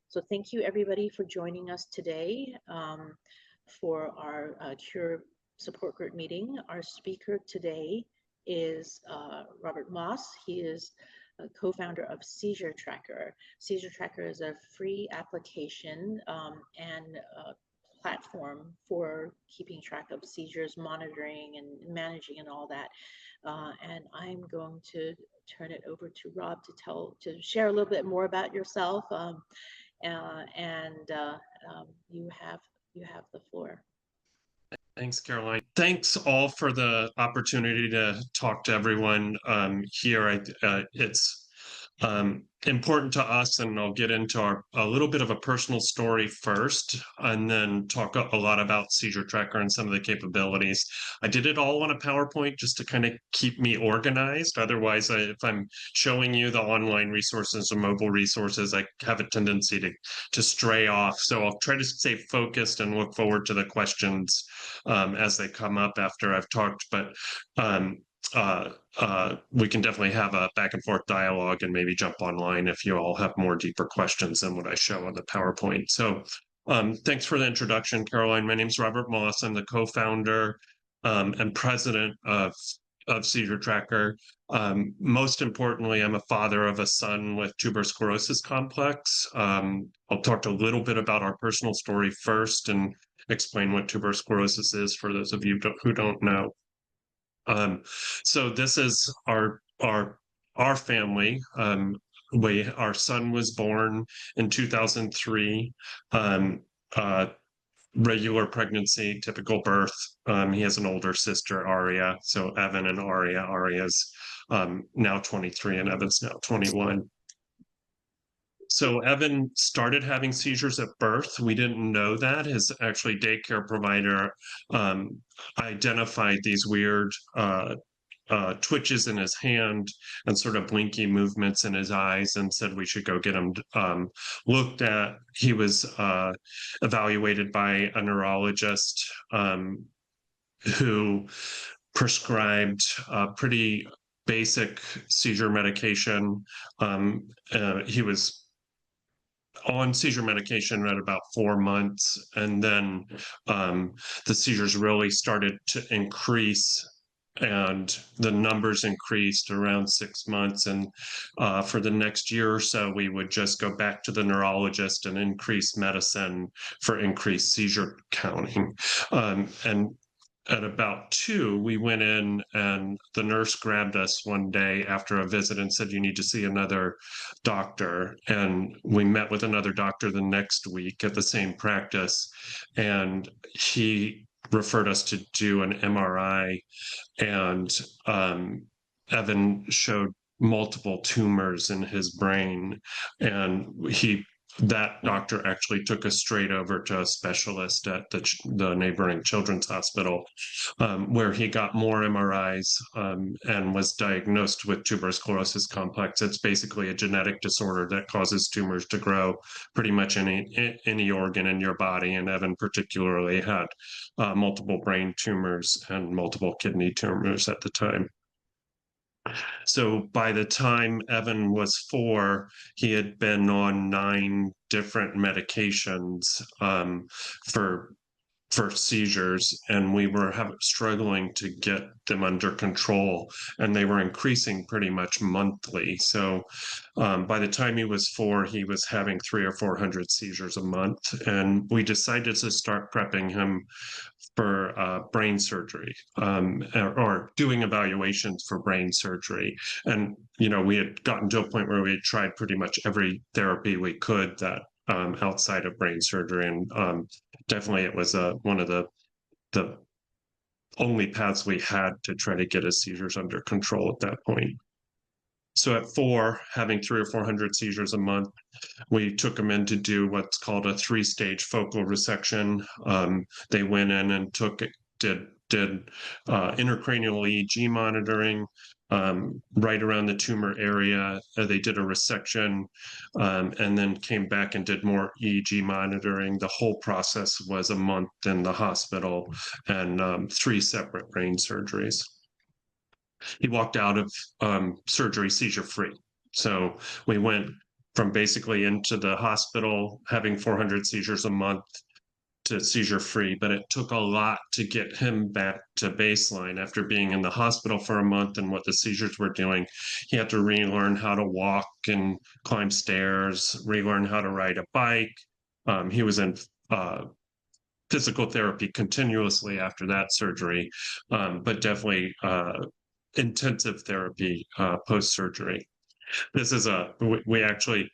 So thank you everybody for joining us today for our CURE support group meeting. Our speaker today is Robert Moss. He is a co-founder of Seizure Tracker. Seizure Tracker is a free application and platform for keeping track of seizures, monitoring and managing and all that. And I'm going to turn it over to Rob to share a little bit more about yourself. You have the floor. Thanks, Caroline. Thanks all for the opportunity to talk to everyone here. It's important to us, and I'll get into a little bit of a personal story first, and then talk a lot about Seizure Tracker and some of the capabilities. I did it all on a PowerPoint just to kind of keep me organized. Otherwise, if I'm showing you the online resources or mobile resources, I have a tendency to stray off. So I'll try to stay focused and look forward to the questions as they come up after I've talked. But we can definitely have a back and forth dialogue and maybe jump online if you all have more deeper questions than what I show on the PowerPoint. So thanks for the introduction, Caroline. My name is Robert Moss. I'm the co-founder and president of Seizure Tracker. Most importantly, I'm a father of a son with tuberous sclerosis complex. I'll talk a little bit about our personal story first and explain what tuberous sclerosis is for those of you who don't know. So this is our family. Our son was born in 2003. Regular pregnancy, typical birth. He has an older sister, Aria. So Evan and Aria. Aria's now 23 and Evan's now 21. So Evan started having seizures at birth. We didn't know that. His actually daycare provider identified these weird twitches in his hand and sort of blinky movements in his eyes and said we should go get him looked at. He was evaluated by a neurologist who prescribed pretty basic seizure medication. He was on seizure medication at about 4 months, and then the seizures really started to increase, and the numbers increased around 6 months. And for the next year or so, we would just go back to the neurologist and increase medicine for increased seizure counting. And at about 2, we went in and the nurse grabbed us one day after a visit and said, you need to see another doctor. And we met with another doctor the next week at the same practice. And he referred us to do an MRI. And Evan showed multiple tumors in his brain. And that doctor actually took us straight over to a specialist at the neighboring children's hospital, where he got more MRIs and was diagnosed with tuberous sclerosis complex. It's basically a genetic disorder that causes tumors to grow pretty much any organ in your body. And Evan particularly had multiple brain tumors and multiple kidney tumors at the time. So by the time Evan was 4, he had been on 9 different medications for seizures, and we were struggling to get them under control, and they were increasing pretty much monthly. So by the time he was 4, he was having 300 or 400 seizures a month, and we decided to start prepping him for brain surgery, or doing evaluations for brain surgery. And we had gotten to a point where we had tried pretty much every therapy we could that outside of brain surgery, and definitely it was one of the only paths we had to try to get his seizures under control at that point. So at 4, having 300 or 400 seizures a month, we took him in to do what's called a 3-stage focal resection. They went in and did intracranial EEG monitoring right around the tumor area. They did a resection, and then came back and did more EEG monitoring. The whole process was a month in the hospital and 3 separate brain surgeries. He walked out of surgery seizure-free. So we went from basically into the hospital, having 400 seizures a month, to seizure free, but it took a lot to get him back to baseline after being in the hospital for a month and what the seizures were doing. He had to relearn how to walk and climb stairs, relearn how to ride a bike. He was in physical therapy continuously after that surgery, but definitely intensive therapy post surgery. This is we actually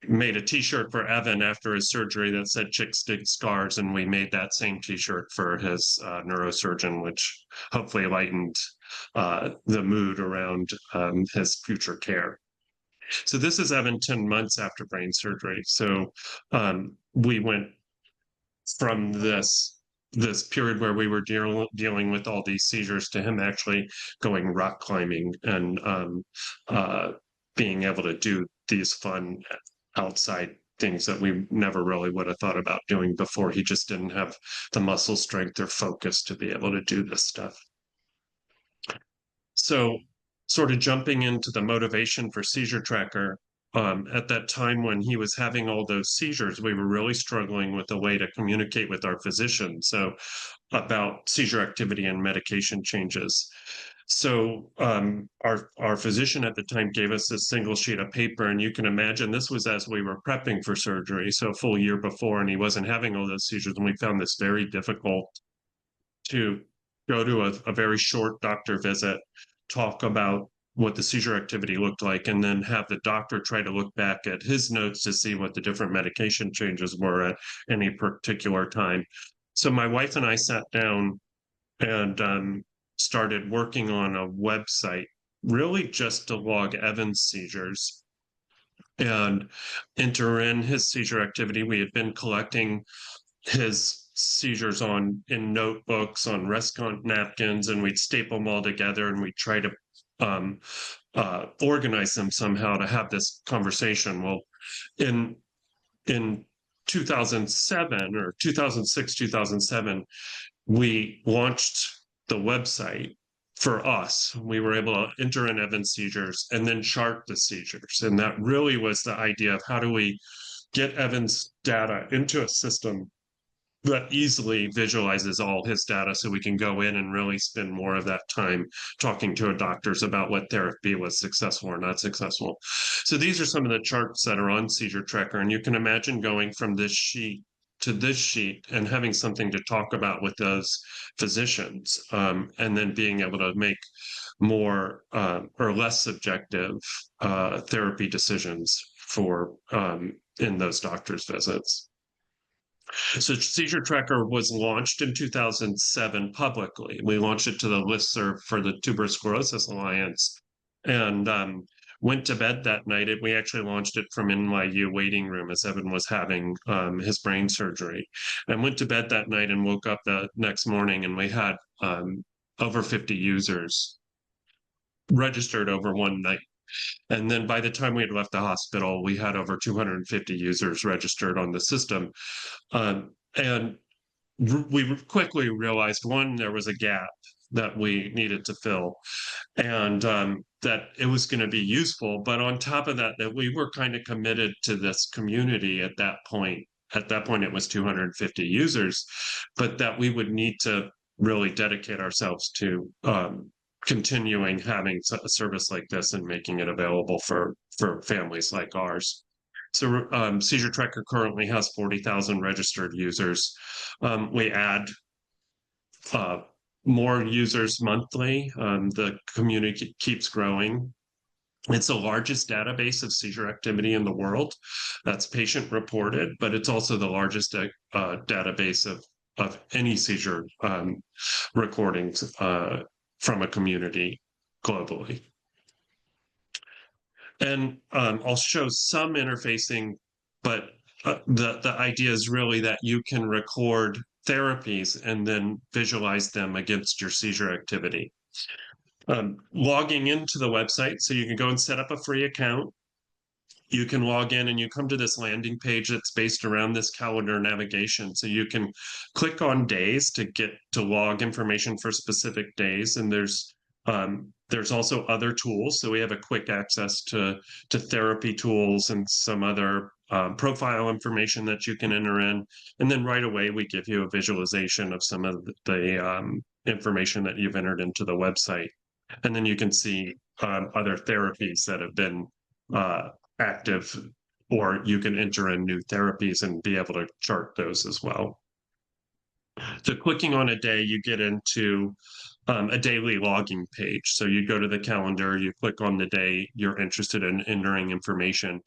made a t-shirt for Evan after his surgery that said "Chicks Dig Scars," and we made that same t-shirt for his neurosurgeon, which hopefully lightened the mood around his future care. So this is Evan 10 months after brain surgery. So we went from this period where we were dealing with all these seizures to him actually going rock climbing and being able to do these fun outside things that we never really would have thought about doing before. He just didn't have the muscle strength or focus to be able to do this stuff. So sort of jumping into the motivation for Seizure Tracker, at that time when he was having all those seizures, we were really struggling with a way to communicate with our physician. So about seizure activity and medication changes. So our physician at the time gave us this single sheet of paper, and you can imagine this was as we were prepping for surgery, so a full year before, and he wasn't having all those seizures, and we found this very difficult to go to a very short doctor visit, talk about what the seizure activity looked like, and then have the doctor try to look back at his notes to see what the different medication changes were at any particular time. So my wife and I sat down and started working on a website, really just to log Evan's seizures and enter in his seizure activity. We had been collecting his seizures in notebooks, on restaurant napkins, and we'd staple them all together and we'd try to um, organize them somehow to have this conversation. Well, in 2007 or 2006, 2007, we launched the website for us. We were able to enter in Evan's seizures and then chart the seizures. And that really was the idea of how do we get Evan's data into a system that easily visualizes all his data so we can go in and really spend more of that time talking to our doctors about what therapy was successful or not successful. So these are some of the charts that are on Seizure Tracker, and you can imagine going from this sheet to this sheet and having something to talk about with those physicians, and then being able to make more or less subjective therapy decisions for in those doctor's visits. So Seizure Tracker was launched in 2007 publicly. We launched it to the listserv for the Tuberous Sclerosis Alliance and went to bed that night. We actually launched it from NYU waiting room as Evan was having his brain surgery. And went to bed that night and woke up the next morning and we had over 50 users registered over one night. And then by the time we had left the hospital, we had over 250 users registered on the system. And we quickly realized, one, there was a gap that we needed to fill, and that it was going to be useful. But on top of that, that we were kind of committed to this community at that point. At that point, it was 250 users, but that we would need to really dedicate ourselves to continuing having a service like this and making it available for families like ours. So Seizure Tracker currently has 40,000 registered users. We add more users monthly. The community keeps growing. It's the largest database of seizure activity in the world. That's patient reported, but it's also the largest database of any seizure recordings from a community globally. And I'll show some interfacing, but the idea is really that you can record therapies and then visualize them against your seizure activity. Logging into the website, so you can go and set up a free account. You can log in and you come to this landing page that's based around this calendar navigation. So you can click on days to get to log information for specific days. And there's There's also other tools. So we have a quick access to therapy tools and some other profile information that you can enter in. And then right away, we give you a visualization of some of the information that you've entered into the website. And then you can see other therapies that have been uh, active, or you can enter in new therapies and be able to chart those as well. So clicking on a day, you get into a daily logging page. So you go to the calendar, you click on the day you're interested in entering information,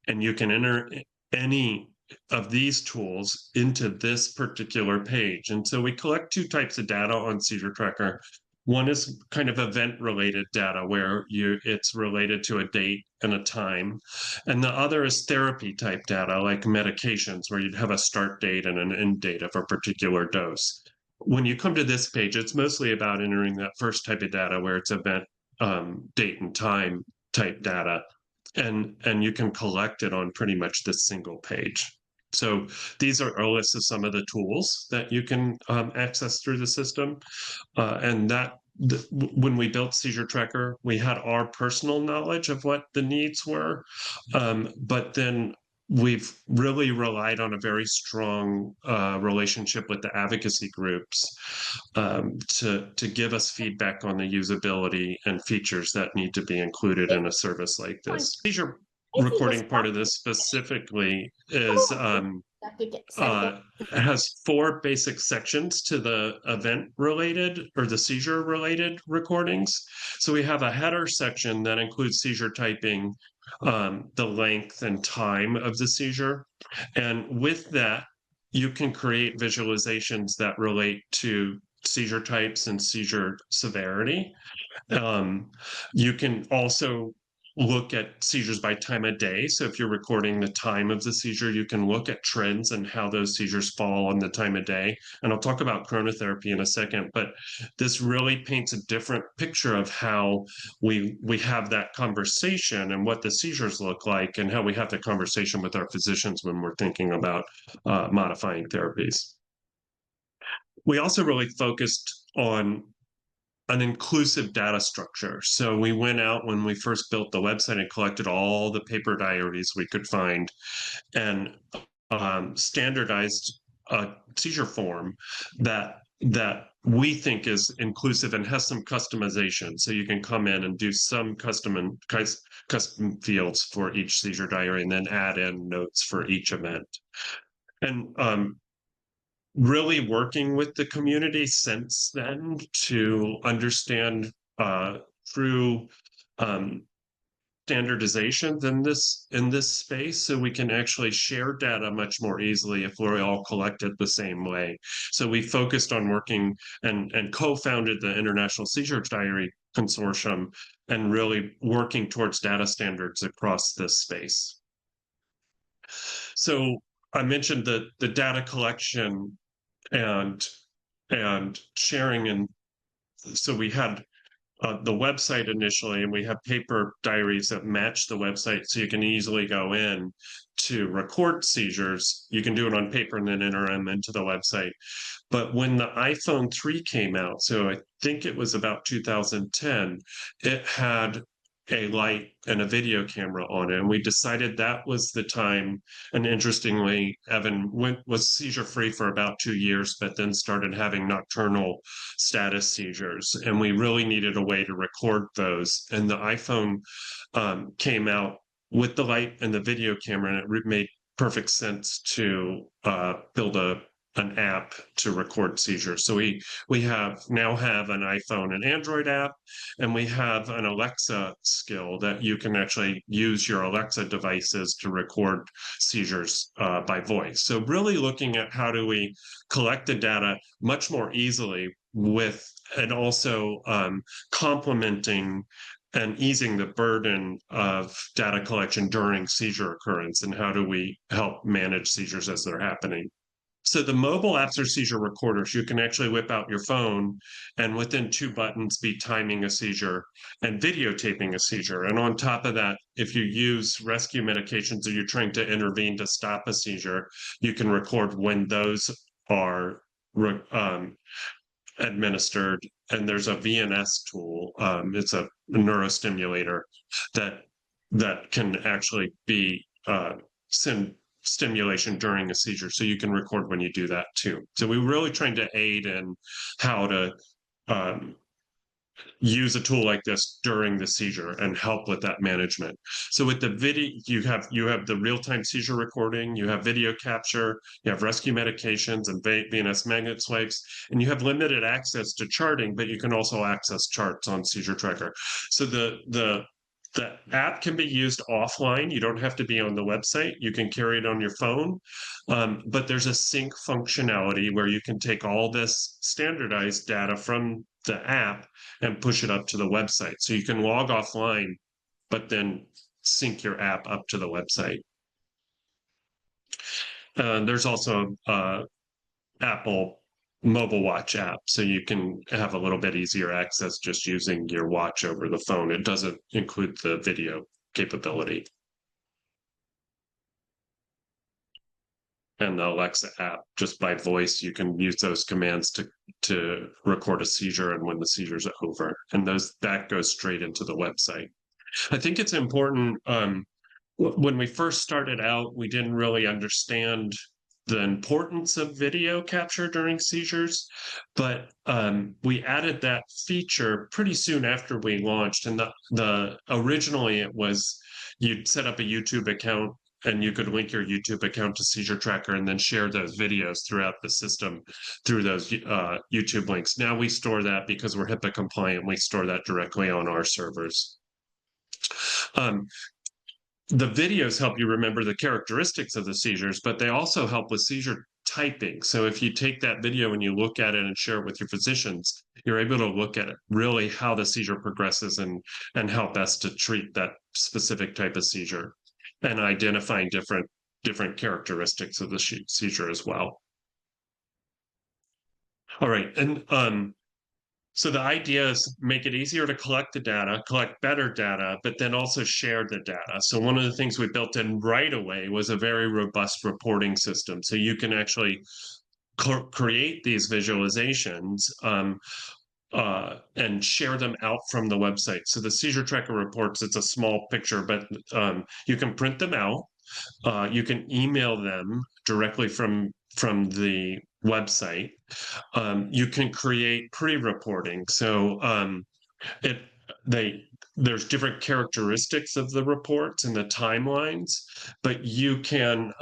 and you can enter any of these tools into this particular page. And so we collect two types of data on Seizure Tracker. One is kind of event related data where it's related to a date and a time. And the other is therapy type data like medications where you'd have a start date and an end date of a particular dose. When you come to this page, it's mostly about entering that first type of data where it's event, date and time type data, and you can collect it on pretty much this single page. So these are a list of some of the tools that you can access through the system. And when we built Seizure Tracker, we had our personal knowledge of what the needs were, but then we've really relied on a very strong relationship with the advocacy groups to give us feedback on the usability and features that need to be included in a service like this. Seizure recording part of this specifically is has four basic sections to the event related or the seizure related recordings. So we have a header section that includes seizure typing, the length and time of the seizure. And with that, you can create visualizations that relate to seizure types and seizure severity. You can also look at seizures by time of day. So if you're recording the time of the seizure, you can look at trends and how those seizures fall on the time of day. And I'll talk about chronotherapy in a second, but this really paints a different picture of how we have that conversation and what the seizures look like and how we have the conversation with our physicians when we're thinking about modifying therapies. We also really focused on an inclusive data structure. So we went out when we first built the website and collected all the paper diaries we could find and standardized a seizure form that we think is inclusive and has some customization. So you can come in and do some custom fields for each seizure diary and then add in notes for each event. And really working with the community since then to understand through standardizations in this space, so we can actually share data much more easily if we're all collected the same way. So we focused on working and co-founded the International Seizure Diary Consortium and really working towards data standards across this space. So I mentioned the data collection and sharing, and so we had the website initially, and we have paper diaries that match the website, so you can easily go in to record seizures. You can do it on paper and then enter them into the website. But when the iPhone 3 came out, so I think it was about 2010, it had a light and a video camera on it. And we decided that was the time. And interestingly, Evan was seizure free for about 2 years, but then started having nocturnal status seizures. And we really needed a way to record those. And the iPhone came out with the light and the video camera, and it made perfect sense to build an app to record seizures. So we now have an iPhone and Android app, and we have an Alexa skill that you can actually use your Alexa devices to record seizures by voice. So really looking at how do we collect the data much more easily and also complementing and easing the burden of data collection during seizure occurrence, and how do we help manage seizures as they're happening. So the mobile apps are seizure recorders. You can actually whip out your phone and within 2 buttons be timing a seizure and videotaping a seizure. And on top of that, if you use rescue medications or you're trying to intervene to stop a seizure, you can record when those are administered, and there's a VNS tool. It's a neurostimulator that can actually be send stimulation during a seizure. So you can record when you do that too. So we're really trying to aid in how to um, use a tool like this during the seizure and help with that management. So with the video, you have the real-time seizure recording, you have video capture, you have rescue medications and VNS magnet swipes, and you have limited access to charting, but you can also access charts on Seizure Tracker. So the app can be used offline. You don't have to be on the website. You can carry it on your phone. But there's a sync functionality where you can take all this standardized data from the app and push it up to the website. So you can log offline, but then sync your app up to the website. There's also Apple mobile watch app, so you can have a little bit easier access just using your watch over the phone. It doesn't include the video capability. And the Alexa app, just by voice, you can use those commands to record a seizure and when the seizure's over, and that goes straight into the website. I think it's important. When we first started out, we didn't really understand the importance of video capture during seizures, but we added that feature pretty soon after we launched. And the originally it was you'd set up a YouTube account and you could link your YouTube account to Seizure Tracker and then share those videos throughout the system through those YouTube links. Now we store that because we're HIPAA compliant. We store that directly on our servers. The videos help you remember the characteristics of the seizures, but they also help with seizure typing. So if you take that video and you look at it and share it with your physicians, you're able to look at it, really how the seizure progresses and how best to treat that specific type of seizure, and identifying different characteristics of the seizure as well. All right, and so the idea is make it easier to collect the data, collect better data, but then also share the data. So one of the things we built in right away was a very robust reporting system. So you can actually create these visualizations and share them out from the website. So the seizure tracker reports, it's a small picture, but you can print them out. You can email them directly from the website. You can create pre-reporting. So there's different characteristics of the reports and the timelines, but you can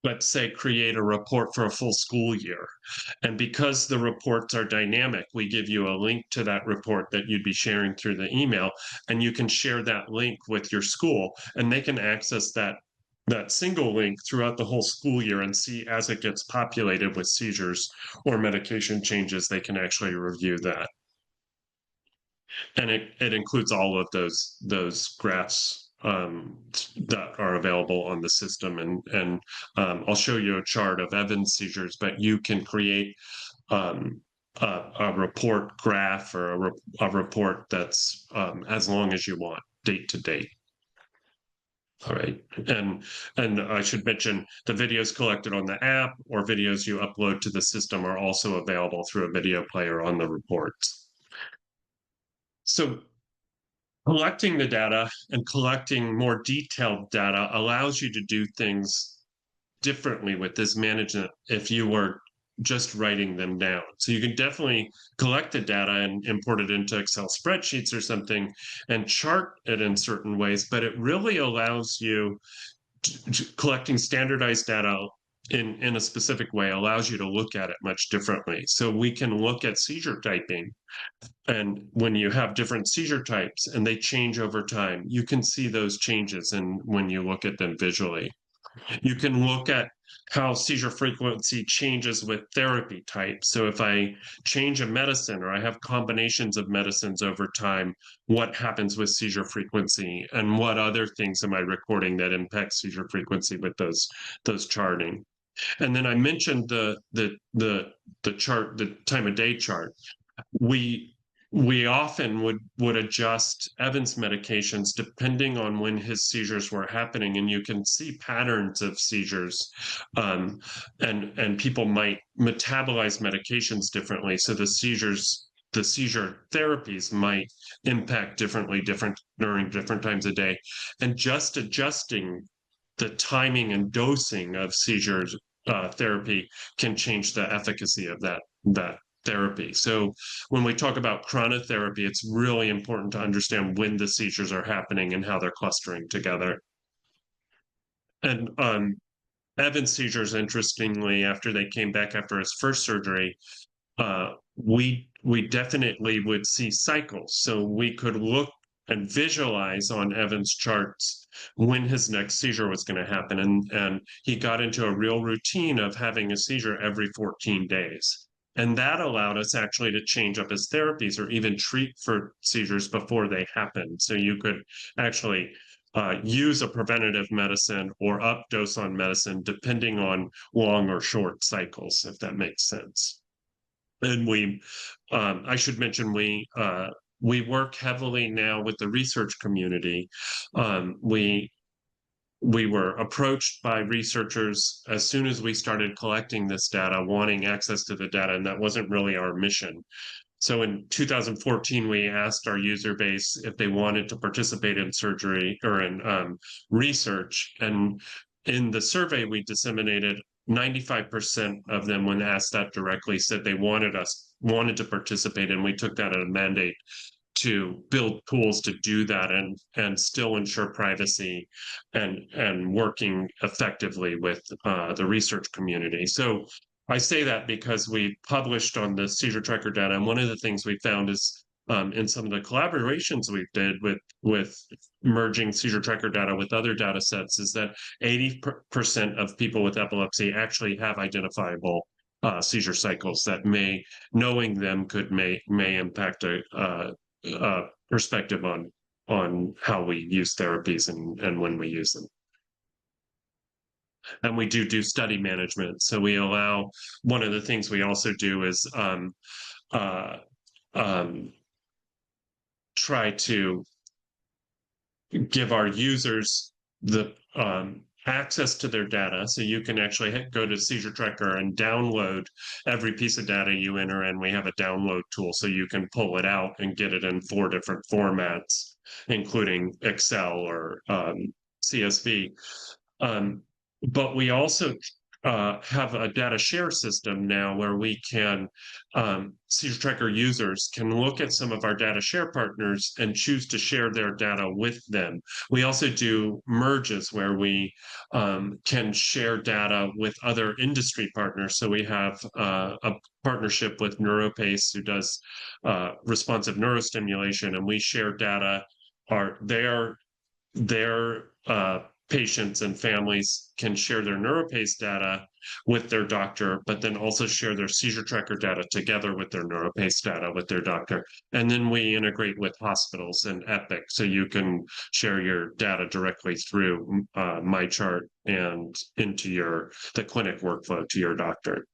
let's say create a report for a full school year. And because the reports are dynamic, we give you a link to that report that you'd be sharing through the email, and you can share that link with your school, and they can access that single link throughout the whole school year and see as it gets populated with seizures or medication changes, they can actually review that. And it includes all of those graphs that are available on the system. And I'll show you a chart of Evan's seizures, but you can create a report graph or a report that's as long as you want, date to date. All right, and I should mention the videos collected on the app or videos you upload to the system are also available through a video player on the reports. So collecting the data and collecting more detailed data allows you to do things differently with this management if you were just writing them down. So you can definitely collect the data and import it into Excel spreadsheets or something and chart it in certain ways, but it really allows you collecting standardized data in a specific way allows you to look at it much differently. So we can look at seizure typing, and when you have different seizure types and they change over time, you can see those changes and when you look at them visually. You can look at how seizure frequency changes with therapy type. So if I change a medicine or I have combinations of medicines over time, what happens with seizure frequency and what other things am I recording that impact seizure frequency with those charting. And then I mentioned the chart, the time of day chart. We we often would adjust Evan's medications depending on when his seizures were happening, and you can see patterns of seizures, um, and people might metabolize medications differently. So the seizure therapies might impact differently, different during different times of day, and just adjusting the timing and dosing of seizures therapy can change the efficacy of that therapy. So when we talk about chronotherapy, it's really important to understand when the seizures are happening and how they're clustering together. And Evan's seizures, interestingly, after they came back after his first surgery, we definitely would see cycles. So we could look and visualize on Evan's charts when his next seizure was going to happen, and he got into a real routine of having a seizure every 14 days. And that allowed us actually to change up his therapies or even treat for seizures before they happened. So you could actually use a preventative medicine or up dose on medicine depending on long or short cycles, if that makes sense. And I should mention, we work heavily now with the research community. We were approached by researchers as soon as we started collecting this data, wanting access to the data, and that wasn't really our mission. So in 2014, we asked our user base if they wanted to participate in surgery or in research. And in the survey we disseminated, 95% of them, when asked that directly, said they wanted to participate, and we took that as a mandate to build tools to do that and still ensure privacy and working effectively with the research community. So I say that because we published on the seizure tracker data, and one of the things we found is in some of the collaborations we did with merging seizure tracker data with other data sets is that 80% of people with epilepsy actually have identifiable seizure cycles that knowing them may impact a perspective on how we use therapies and when we use them. And we do study management. So we allow, one of the things we also do is uh, um, try to give our users the access to their data. So you can actually go to Seizure Tracker and download every piece of data you enter in. We have a download tool so you can pull it out and get it in 4 different formats, including Excel or CSV. Um, but we also have a data share system now where we can, Seizure Tracker users can look at some of our data share partners and choose to share their data with them. We also do merges where we can share data with other industry partners. So we have a partnership with NeuroPace, who does responsive neurostimulation, and we share data. Their patients and families can share their NeuroPace data with their doctor, but then also share their seizure tracker data together with their NeuroPace data with their doctor. And then we integrate with hospitals and Epic, so you can share your data directly through MyChart and into the clinic workflow to your doctor.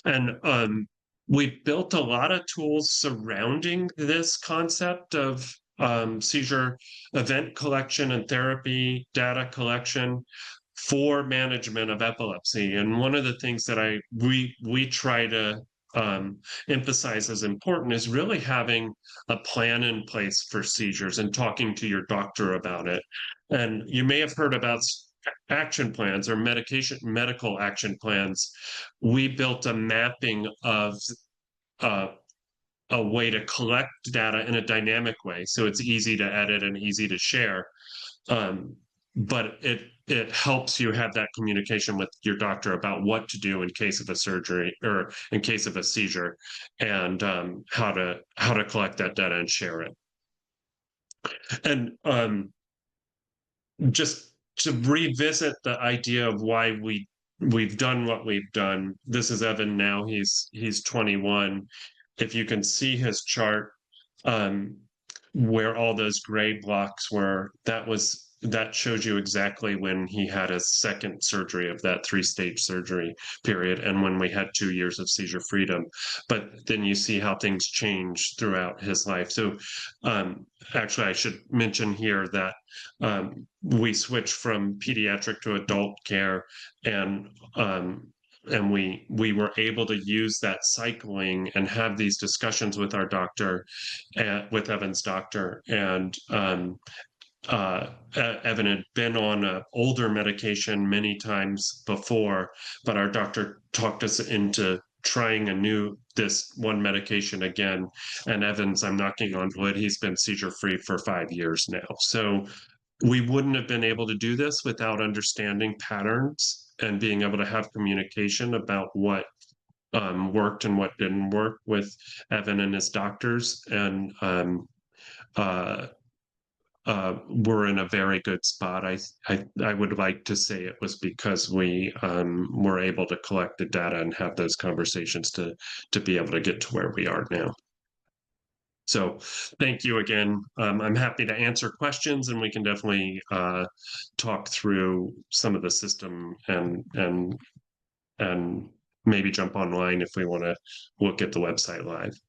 And we built a lot of tools surrounding this concept of seizure event collection and therapy data collection for management of epilepsy. And one of the things that we try to emphasize as important is really having a plan in place for seizures and talking to your doctor about it. And you may have heard about action plans or medical action plans. We built a mapping of uh, a way to collect data in a dynamic way, so it's easy to edit and easy to share. But it helps you have that communication with your doctor about what to do in case of a surgery or in case of a seizure, and how to collect that data and share it. And just to revisit the idea of why we've done what we've done. This is Evan now. He's 21. If you can see his chart, where all those gray blocks were, that was that shows you exactly when he had his second surgery of that 3-stage surgery period and when we had 2 years of seizure freedom. But then you see how things change throughout his life. So actually, I should mention here that we switched from pediatric to adult care, and we were able to use that cycling and have these discussions with our doctor, with Evan's doctor, and Evan had been on an older medication many times before, but our doctor talked us into trying this one medication again. And Evans, I'm knocking on wood, he's been seizure free for 5 years now. So we wouldn't have been able to do this without understanding patterns and being able to have communication about what worked and what didn't work with Evan and his doctors. And uh, we're in a very good spot. I would like to say it was because we were able to collect the data and have those conversations to be able to get to where we are now. So thank you again. I'm happy to answer questions, and we can definitely talk through some of the system and maybe jump online if we want to look at the website live.